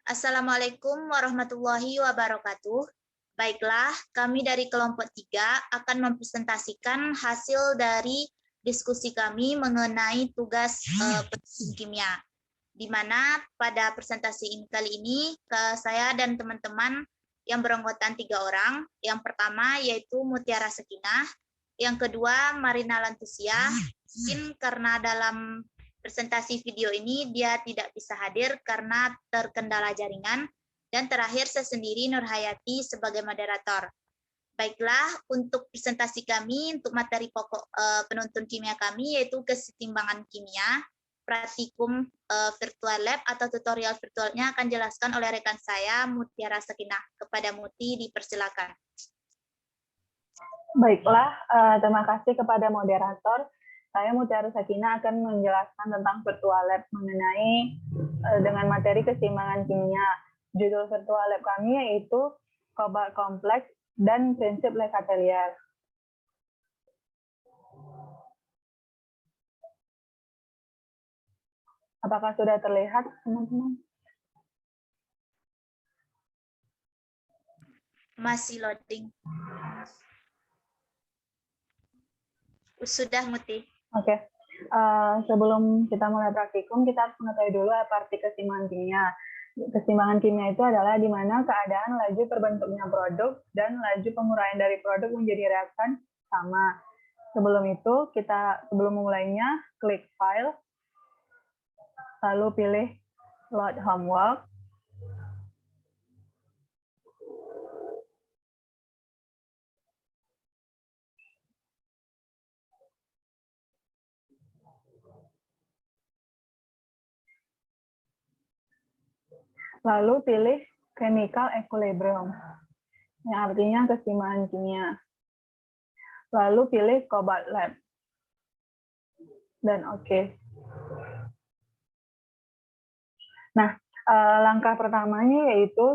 Assalamualaikum warahmatullahi wabarakatuh. Baiklah, kami dari kelompok 3 akan mempresentasikan hasil dari diskusi kami mengenai tugas penelitian kimia. Di mana pada presentasi kali ini saya dan teman-teman yang beranggotaan 3 orang. Yang pertama yaitu Mutiara Sekinah, yang kedua Marina Lantusia. Mungkin karena dalam presentasi video ini dia tidak bisa hadir karena terkendala jaringan, dan terakhir saya sendiri Nurhayati sebagai moderator. Baiklah, untuk presentasi kami untuk materi pokok penuntun kimia kami yaitu kesetimbangan kimia, praktikum virtual lab atau tutorial virtualnya akan dijelaskan oleh rekan saya Mutiara Sekinah. Kepada Muti dipersilakan. Baiklah, terima kasih kepada moderator. Saya Mutiara Sekinah akan menjelaskan tentang virtual lab mengenai dengan materi keseimbangan kimia. Judul virtual lab kami yaitu Cobalt Complex dan prinsip Le Chatelier. Apakah sudah terlihat, teman-teman? Masih loading. Sudah, Muti. Oke. Sebelum kita mulai praktikum, kita harus mengetahui dulu apa arti keseimbangan kimia. Keseimbangan kimia itu adalah di mana keadaan laju terbentuknya produk dan laju penguraian dari produk menjadi reaktan sama. Sebelum itu, sebelum memulainya, klik File, lalu pilih Load Homework. Lalu pilih Chemical Equilibrium, yang artinya keseimbangan kimia. Lalu pilih Cobalt Lab. Dan oke. Nah, langkah pertamanya yaitu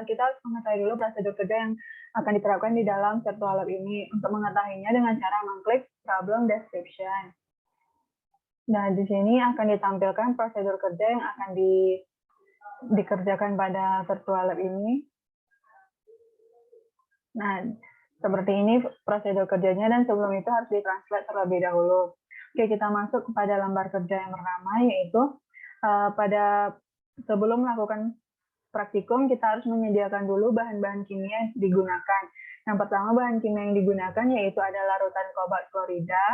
kita harus mengetahui dulu prosedur kerja yang akan diterapkan di dalam virtual lab ini. Untuk mengetahuinya dengan cara mengklik Problem Description. Nah, di sini akan ditampilkan prosedur kerja yang akan dikerjakan pada virtual lab ini. Nah, seperti ini prosedur kerjanya, dan sebelum itu harus ditranslate terlebih dahulu. Oke, kita masuk kepada lembar kerja yang pertama, yaitu sebelum melakukan praktikum, kita harus menyediakan dulu bahan-bahan kimia yang digunakan. Yang pertama, bahan kimia yang digunakan yaitu ada larutan kobalt klorida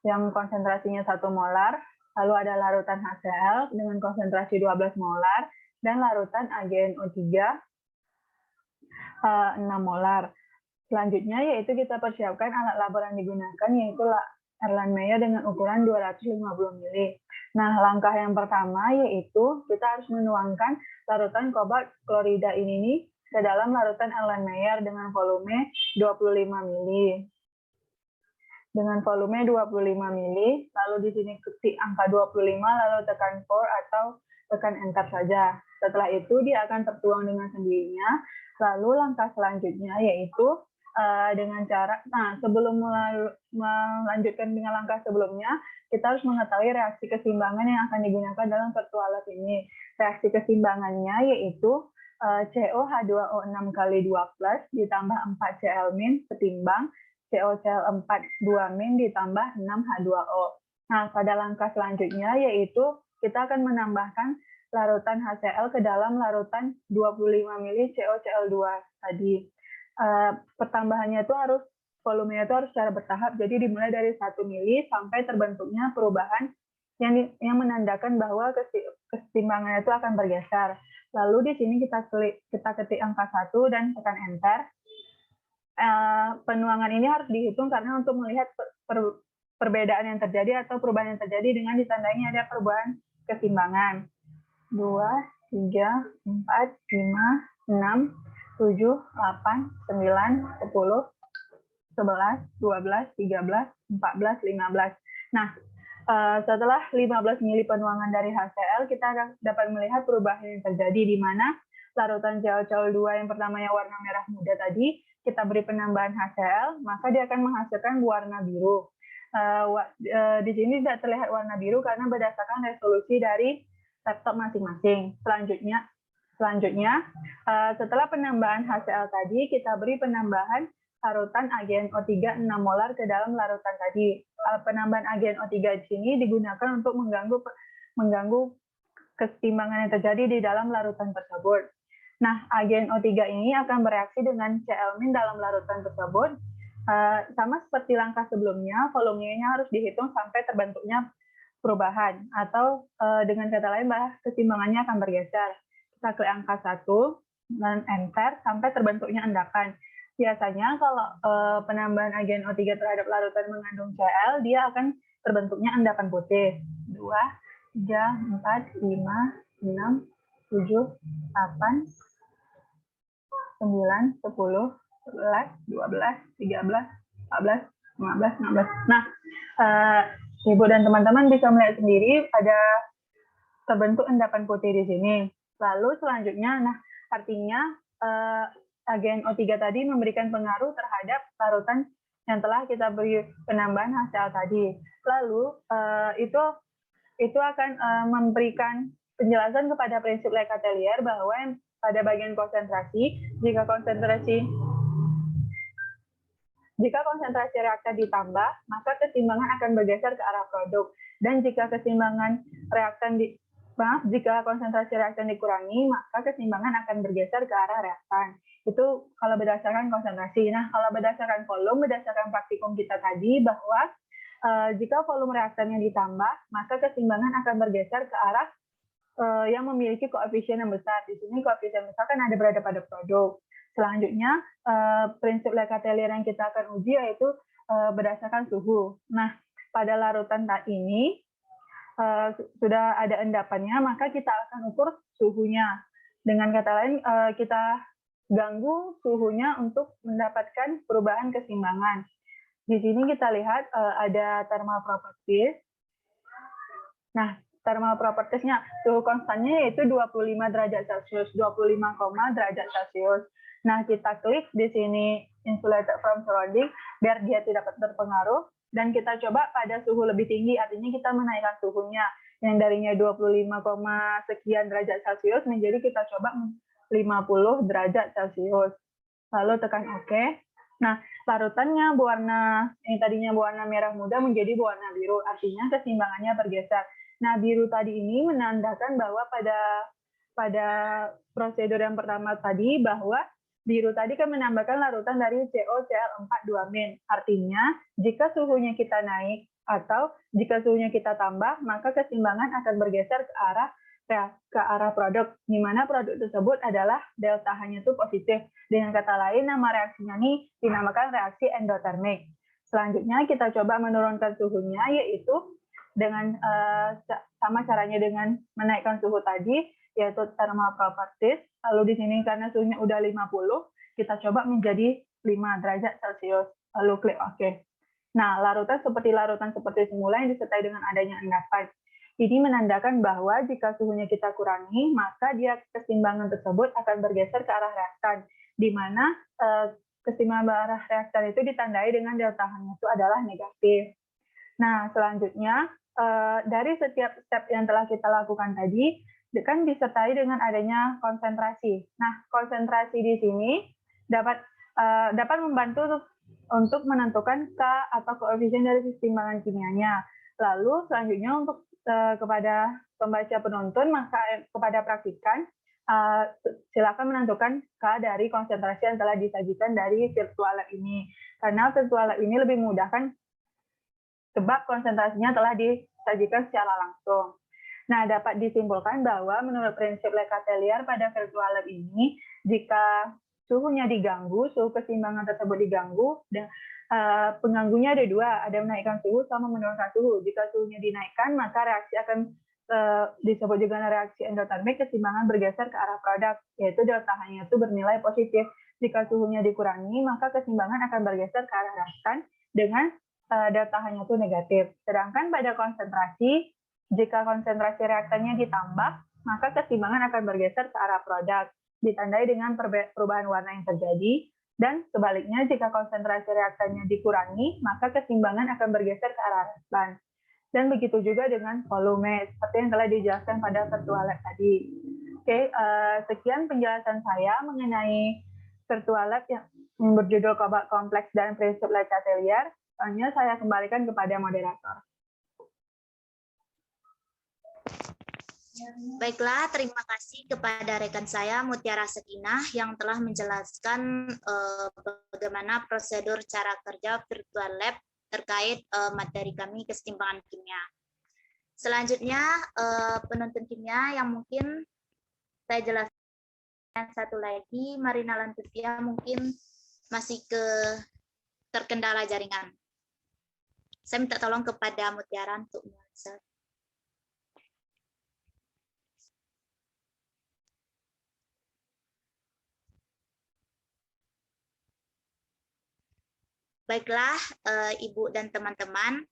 yang konsentrasinya 1 molar, lalu ada larutan HCl dengan konsentrasi 12 molar, dan larutan AgNO3 6 molar. Selanjutnya yaitu kita persiapkan alat labor yang digunakan yaitu Erlenmeyer dengan ukuran 250 ml. Nah, langkah yang pertama yaitu kita harus menuangkan larutan kobalt klorida ini ke dalam larutan Erlenmeyer dengan volume 25 ml. Dengan volume 25 ml, lalu di sini ketik angka 25, lalu tekan pour atau tekan enter saja. Setelah itu dia akan tertuang dengan sendirinya. Lalu langkah selanjutnya yaitu dengan cara, sebelum melanjutkan dengan langkah sebelumnya, kita harus mengetahui reaksi keseimbangan yang akan digunakan dalam virtual lab ini. Reaksi keseimbangannya yaitu COH2O6 kali 2+ ditambah 4Cl- ketimbang COCl4 2- ditambah 6H2O. Nah, pada langkah selanjutnya yaitu kita akan menambahkan larutan HCl ke dalam larutan 25 ml COCl2 tadi. Pertambahannya itu volumenya itu harus secara bertahap, jadi dimulai dari 1 ml sampai terbentuknya perubahan yang menandakan bahwa keseimbangannya itu akan bergeser. Lalu di sini kita ketik angka 1 dan tekan enter. Penuangan ini harus dihitung karena untuk melihat perbedaan yang terjadi atau perubahan yang terjadi dengan ditandai ada perubahan keseimbangan. 2, 3, 4, 5, 6, 7, 8, 9, 10, 11, 12, 13, 14, 15. Nah, setelah 15 mili penuangan dari HCl, kita dapat melihat perubahan yang terjadi di mana larutan COCl2 yang pertamanya warna merah muda tadi, kita beri penambahan HCl, maka dia akan menghasilkan warna biru. Di sini tidak terlihat warna biru karena berdasarkan resolusi dari laptop masing-masing. Selanjutnya, setelah penambahan HCl tadi, kita beri penambahan larutan agen O3 6 molar ke dalam larutan tadi. Penambahan agen O3 di sini digunakan untuk mengganggu keseimbangan yang terjadi di dalam larutan tersebut. Nah, agen O3 ini akan bereaksi dengan Cl- dalam larutan tersebut. Sama seperti langkah sebelumnya, volumenya harus dihitung sampai terbentuknya perubahan, atau dengan kata lain, keseimbangannya akan bergeser. Kita klik angka 1, dan enter, sampai terbentuknya endapan. Biasanya kalau penambahan agen O3 terhadap larutan mengandung Cl, dia akan terbentuknya endapan putih. 2, 3, 4, 5, 6, 7, 8, 9, 10, 11, 12, 13, 14, 15, 16. Nah, Ibu dan teman-teman bisa melihat sendiri ada terbentuk endapan putih di sini. Lalu selanjutnya, nah artinya agen O3 tadi memberikan pengaruh terhadap larutan yang telah kita beri penambahan HCl tadi. Lalu itu akan memberikan penjelasan kepada prinsip Le Chatelier bahwa pada bagian konsentrasi, jika konsentrasi reaktan ditambah, maka keseimbangan akan bergeser ke arah produk. Dan jika jika konsentrasi reaktan dikurangi, maka keseimbangan akan bergeser ke arah reaktan. Itu kalau berdasarkan konsentrasi. Nah, kalau berdasarkan volume, berdasarkan praktikum kita tadi, bahwa jika volume reaktannya ditambah, maka keseimbangan akan bergeser ke arah yang memiliki koefisien yang besar. Di sini koefisien besar kan ada berada pada produk. Selanjutnya, prinsip Le Chatelier yang kita akan uji yaitu berdasarkan suhu. Nah, pada larutan ini sudah ada endapannya, maka kita akan ukur suhunya. Dengan kata lain, kita ganggu suhunya untuk mendapatkan perubahan keseimbangan. Di sini kita lihat ada thermal properties. Nah, thermal properties-nya, suhu konstannya yaitu 25 derajat Celcius, 25, derajat Celcius. Nah, kita klik di sini insulated from surrounding biar dia tidak terpengaruh, dan kita coba pada suhu lebih tinggi, artinya kita menaikkan suhunya yang darinya 25, sekian derajat Celcius menjadi kita coba 50 derajat Celcius. Lalu tekan OK. Nah, larutannya berwarna yang tadinya berwarna merah muda menjadi berwarna biru, artinya keseimbangannya bergeser. Nah, biru tadi ini menandakan bahwa pada prosedur yang pertama tadi, bahwa biru tadi kan menambahkan larutan dari COCl4 2-. Artinya, jika suhunya kita naik atau jika suhunya kita tambah, maka keseimbangan akan bergeser ke arah produk, di mana produk tersebut adalah delta H-nya itu positif. Dengan kata lain, nama reaksinya ini dinamakan reaksi endotermik. Selanjutnya, kita coba menurunkan suhunya, yaitu dengan sama caranya dengan menaikkan suhu tadi, yaitu thermal properties. Lalu di sini karena suhunya udah 50, kita coba menjadi 5 derajat Celcius. Lalu klik OK. Nah, larutan seperti semula yang disertai dengan adanya endapan. Ini menandakan bahwa jika suhunya kita kurangi, maka keseimbangan tersebut akan bergeser ke arah reaktan, di mana keseimbangan arah reaktan itu ditandai dengan delta H-nya itu adalah negatif. Nah, selanjutnya, dari setiap step yang telah kita lakukan tadi, kan disertai dengan adanya konsentrasi. Nah, konsentrasi di sini dapat membantu untuk menentukan K atau koefisien dari keseimbangan kimianya. Lalu, selanjutnya untuk kepada pembaca penonton, maka kepada praktikan, silakan menentukan K dari konsentrasi yang telah disajikan dari virtual lab ini. Karena virtual lab ini lebih memudahkan sebab konsentrasinya telah disajikan secara langsung. Nah, dapat disimpulkan bahwa menurut prinsip Le Chatelier pada virtual lab ini, jika suhunya diganggu, suhu keseimbangan tersebut diganggu, dan pengganggunya ada dua, ada menaikkan suhu sama menurunkan suhu. Jika suhunya dinaikkan, maka reaksi akan disebut juga reaksi endotermik, keseimbangan bergeser ke arah produk, yaitu delta H-nya itu bernilai positif. Jika suhunya dikurangi, maka keseimbangan akan bergeser ke arah reaktan dengan delta H-nya itu negatif. Sedangkan pada konsentrasi, jika konsentrasi reaktannya ditambah, maka keseimbangan akan bergeser ke arah produk, ditandai dengan perubahan warna yang terjadi. Dan sebaliknya, jika konsentrasi reaktannya dikurangi, maka keseimbangan akan bergeser ke arah reaktan. Dan begitu juga dengan volume, seperti yang telah dijelaskan pada virtual lab tadi. Oke, sekian penjelasan saya mengenai virtual lab yang berjudul Cobalt Kompleks dan Prinsip Le Chatelier. Selanjutnya saya kembalikan kepada moderator. Baiklah, terima kasih kepada rekan saya Mutiara Sekinah yang telah menjelaskan bagaimana prosedur cara kerja virtual lab terkait materi kami keseimbangan kimia. Selanjutnya penuntun kimia yang mungkin saya jelaskan satu lagi, Marina Lantutia mungkin masih terkendala jaringan. Saya minta tolong kepada Mutiara untuk menjelaskan. Baiklah, Ibu dan teman-teman.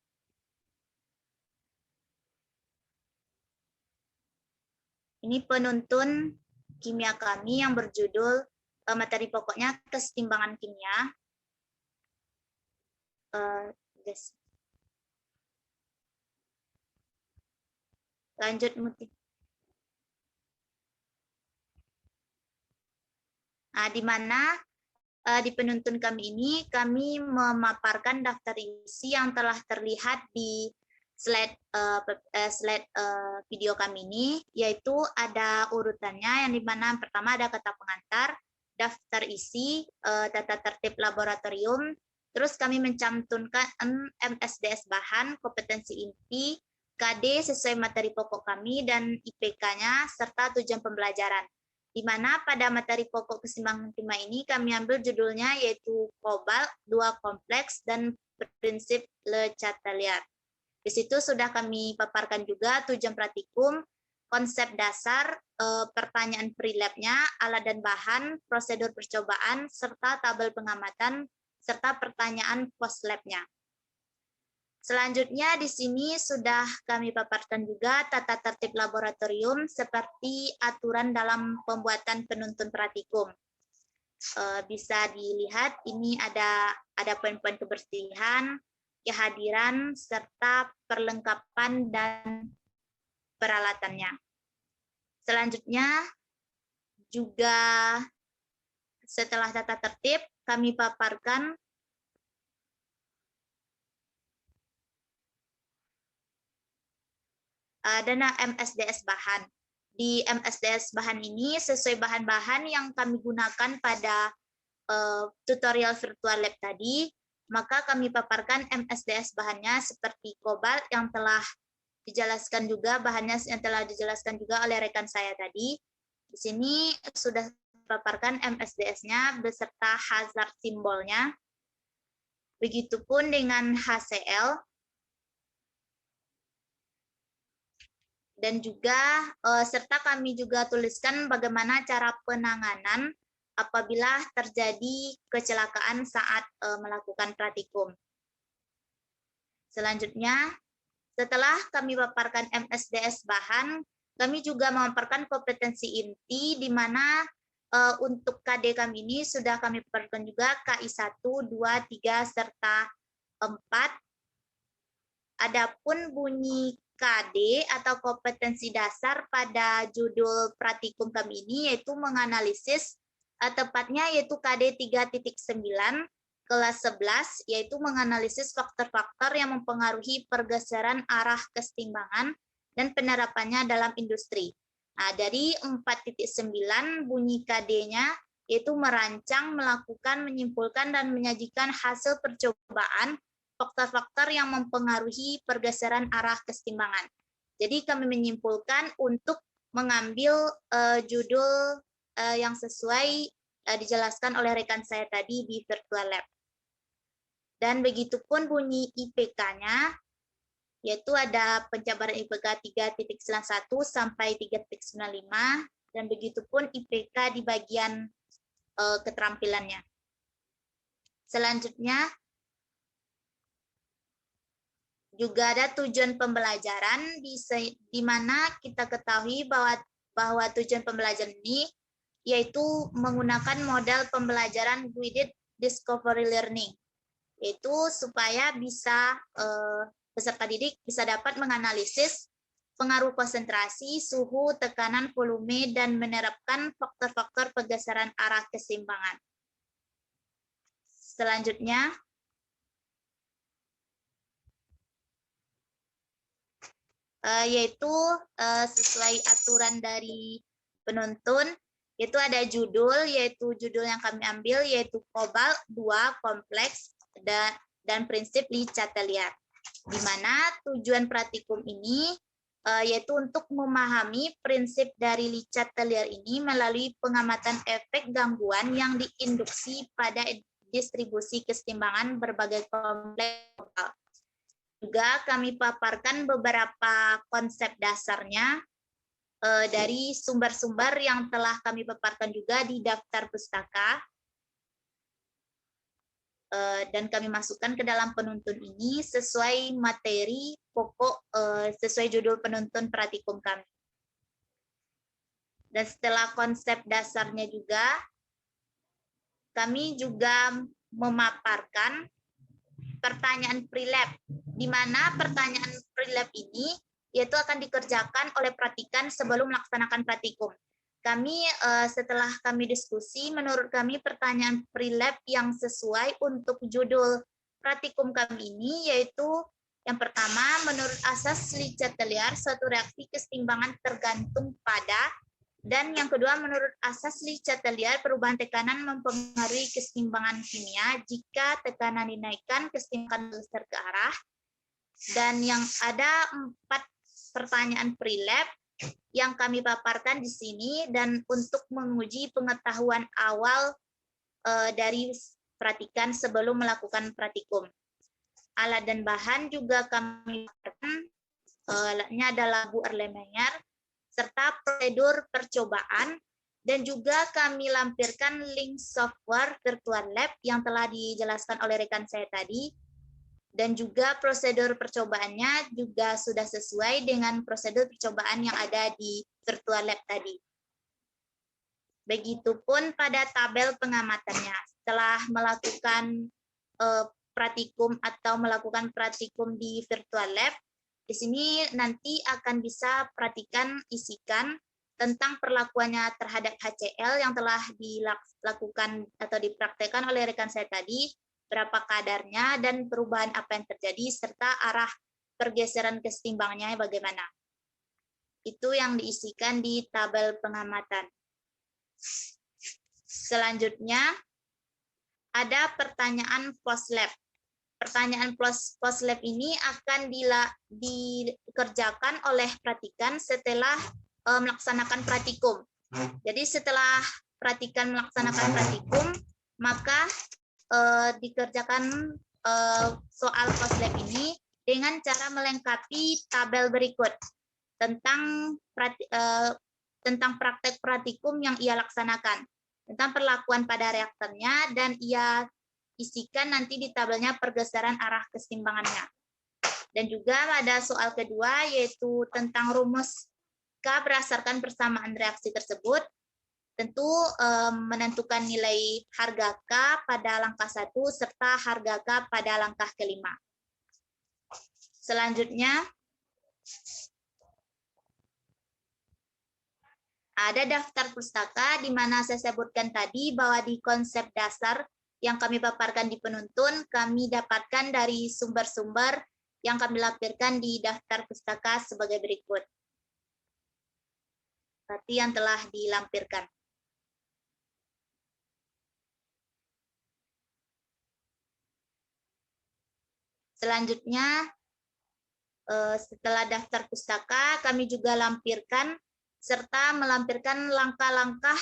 Ini penuntun kimia kami yang berjudul materi pokoknya keseimbangan kimia. Lanjut, Muti. Nah, di mana di penuntun kami ini, kami memaparkan daftar isi yang telah terlihat di slide video kami ini, yaitu ada urutannya, yang dimana pertama ada kata pengantar, daftar isi, tata tertib laboratorium, terus kami mencantumkan MSDS bahan, kompetensi inti, KD sesuai materi pokok kami, dan IPK-nya, serta tujuan pembelajaran. Di mana pada materi pokok keseimbangan kimia ini kami ambil judulnya yaitu Cobalt, dua kompleks, dan prinsip Le Chatelier. Di situ sudah kami paparkan juga tujuan praktikum, konsep dasar, pertanyaan pre-lab-nya, alat dan bahan, prosedur percobaan, serta tabel pengamatan, serta pertanyaan post-lab-nya. Selanjutnya di sini sudah kami paparkan juga tata tertib laboratorium seperti aturan dalam pembuatan penuntun praktikum. Bisa dilihat ini ada poin-poin kebersihan, kehadiran, serta perlengkapan dan peralatannya. Selanjutnya juga setelah tata tertib kami paparkan dana MSDS bahan. Di MSDS bahan ini sesuai bahan-bahan yang kami gunakan pada tutorial virtual lab tadi, maka kami paparkan MSDS bahannya seperti kobalt yang telah dijelaskan juga, bahannya yang telah dijelaskan juga oleh rekan saya tadi. Di sini sudah paparkan MSDS-nya beserta hazard simbolnya. Begitupun dengan HCl. Dan juga serta kami juga tuliskan bagaimana cara penanganan apabila terjadi kecelakaan saat melakukan praktikum. Selanjutnya, setelah kami paparkan MSDS bahan, kami juga memaparkan kompetensi inti, di mana untuk KD kami ini sudah kami paparkan juga KI 1, 2, 3, serta 4. Adapun bunyi KD atau kompetensi dasar pada judul praktikum kami ini yaitu menganalisis, tepatnya yaitu KD 3.9 kelas 11, yaitu menganalisis faktor-faktor yang mempengaruhi pergeseran arah keseimbangan dan penerapannya dalam industri. Nah, dari 4.9 bunyi KD-nya yaitu merancang, melakukan, menyimpulkan, dan menyajikan hasil percobaan faktor-faktor yang mempengaruhi pergeseran arah keseimbangan. Jadi kami menyimpulkan untuk mengambil judul yang sesuai dijelaskan oleh rekan saya tadi di virtual lab. Dan begitupun bunyi IPK-nya, yaitu ada pencaburan IPK 3.91 sampai 3.95, dan begitupun IPK di bagian keterampilannya. Selanjutnya, juga ada tujuan pembelajaran di mana kita ketahui bahwa tujuan pembelajaran ini yaitu menggunakan model pembelajaran guided discovery learning, yaitu supaya bisa peserta didik bisa dapat menganalisis pengaruh konsentrasi, suhu, tekanan, volume, dan menerapkan faktor-faktor pergeseran arah keseimbangan. Selanjutnya, yaitu sesuai aturan dari penuntun, itu ada judul, yaitu judul yang kami ambil, yaitu Kobalt 2 Kompleks dan Prinsip Le Chatelier, di mana tujuan praktikum ini yaitu untuk memahami prinsip dari Le Chatelier ini melalui pengamatan efek gangguan yang diinduksi pada distribusi keseimbangan berbagai kompleks global. Juga kami paparkan beberapa konsep dasarnya dari sumber-sumber yang telah kami paparkan juga di daftar pustaka, dan kami masukkan ke dalam penuntun ini sesuai materi pokok, sesuai judul penuntun praktikum kami. Dan setelah konsep dasarnya juga, kami juga memaparkan pertanyaan pre-lab, di mana pertanyaan pre-lab ini yaitu akan dikerjakan oleh praktikan sebelum melaksanakan praktikum. Kami setelah kami diskusi, menurut kami pertanyaan pre-lab yang sesuai untuk judul praktikum kami ini yaitu yang pertama, menurut asas Le Chatelier, suatu reaksi keseimbangan tergantung pada, dan yang kedua, menurut asas Le Chatelier, perubahan tekanan mempengaruhi keseimbangan kimia. Jika tekanan dinaikkan, keseimbangan bergeser ke arah. Dan yang ada 4 pertanyaan pre-lab yang kami paparkan di sini, dan untuk menguji pengetahuan awal dari praktikan sebelum melakukan praktikum. Alat dan bahan juga kami paparkan, alatnya adalah Bu Erlenmeyer, serta prosedur percobaan, dan juga kami lampirkan link software virtual lab yang telah dijelaskan oleh rekan saya tadi, dan juga prosedur percobaannya juga sudah sesuai dengan prosedur percobaan yang ada di virtual lab tadi. Begitupun pada tabel pengamatannya. Setelah melakukan praktikum atau melakukan praktikum di virtual lab, di sini nanti akan bisa perhatikan isikan tentang perlakuannya terhadap HCl yang telah dilakukan atau dipraktekkan oleh rekan saya tadi, berapa kadarnya dan perubahan apa yang terjadi, serta arah pergeseran keseimbangannya bagaimana. Itu yang diisikan di tabel pengamatan. Selanjutnya, ada pertanyaan post-lab. Pertanyaan post-lab ini akan dikerjakan oleh praktikan setelah melaksanakan praktikum. Jadi setelah praktikan melaksanakan praktikum, maka dikerjakan soal post-lab ini dengan cara melengkapi tabel berikut tentang praktek praktikum yang ia laksanakan, tentang perlakuan pada reaktornya, dan ia isikan nanti di tabelnya pergeseran arah keseimbangannya. Dan juga ada soal kedua, yaitu tentang rumus K berdasarkan persamaan reaksi tersebut. Tentu menentukan nilai harga K pada langkah 1 serta harga K pada langkah kelima. Selanjutnya, ada daftar pustaka di mana saya sebutkan tadi bahwa di konsep dasar yang kami paparkan di penuntun, kami dapatkan dari sumber-sumber yang kami lampirkan di daftar pustaka sebagai berikut. Seperti yang telah dilampirkan. Selanjutnya, setelah daftar pustaka, kami juga lampirkan serta melampirkan langkah-langkah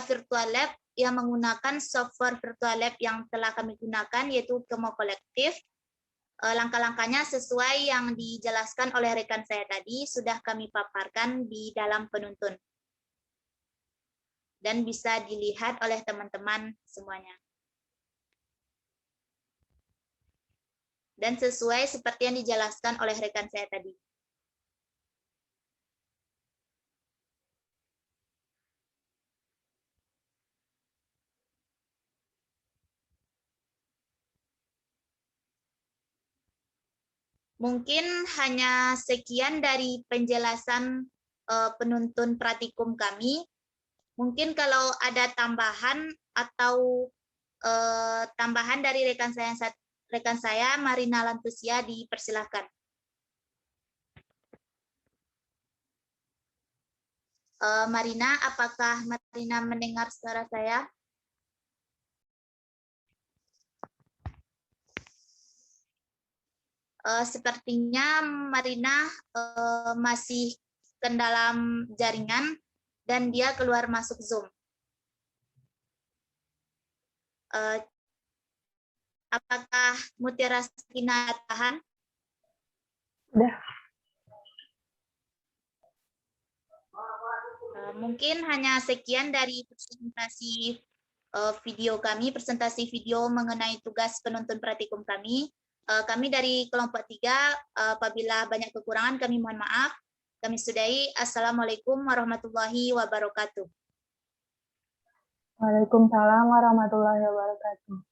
virtual lab yang menggunakan software virtual lab yang telah kami gunakan, yaitu Kemo Kolektif. Langkah-langkahnya sesuai yang dijelaskan oleh rekan saya tadi, sudah kami paparkan di dalam penuntun. Dan bisa dilihat oleh teman-teman semuanya. Dan sesuai seperti yang dijelaskan oleh rekan saya tadi. Mungkin hanya sekian dari penjelasan penuntun praktikum kami. Mungkin kalau ada tambahan atau tambahan dari rekan saya Marina Lantusia, dipersilahkan. Marina, apakah Marina mendengar suara saya? Sepertinya Marina masih ke dalam jaringan dan dia keluar masuk Zoom. Apakah Mutiara Sakina tahan? Udah. Mungkin hanya sekian dari presentasi video kami, presentasi video mengenai tugas penuntun praktikum kami. Kami dari kelompok 3, apabila banyak kekurangan kami mohon maaf. Kami sudahi. Assalamualaikum warahmatullahi wabarakatuh. Waalaikumsalam warahmatullahi wabarakatuh.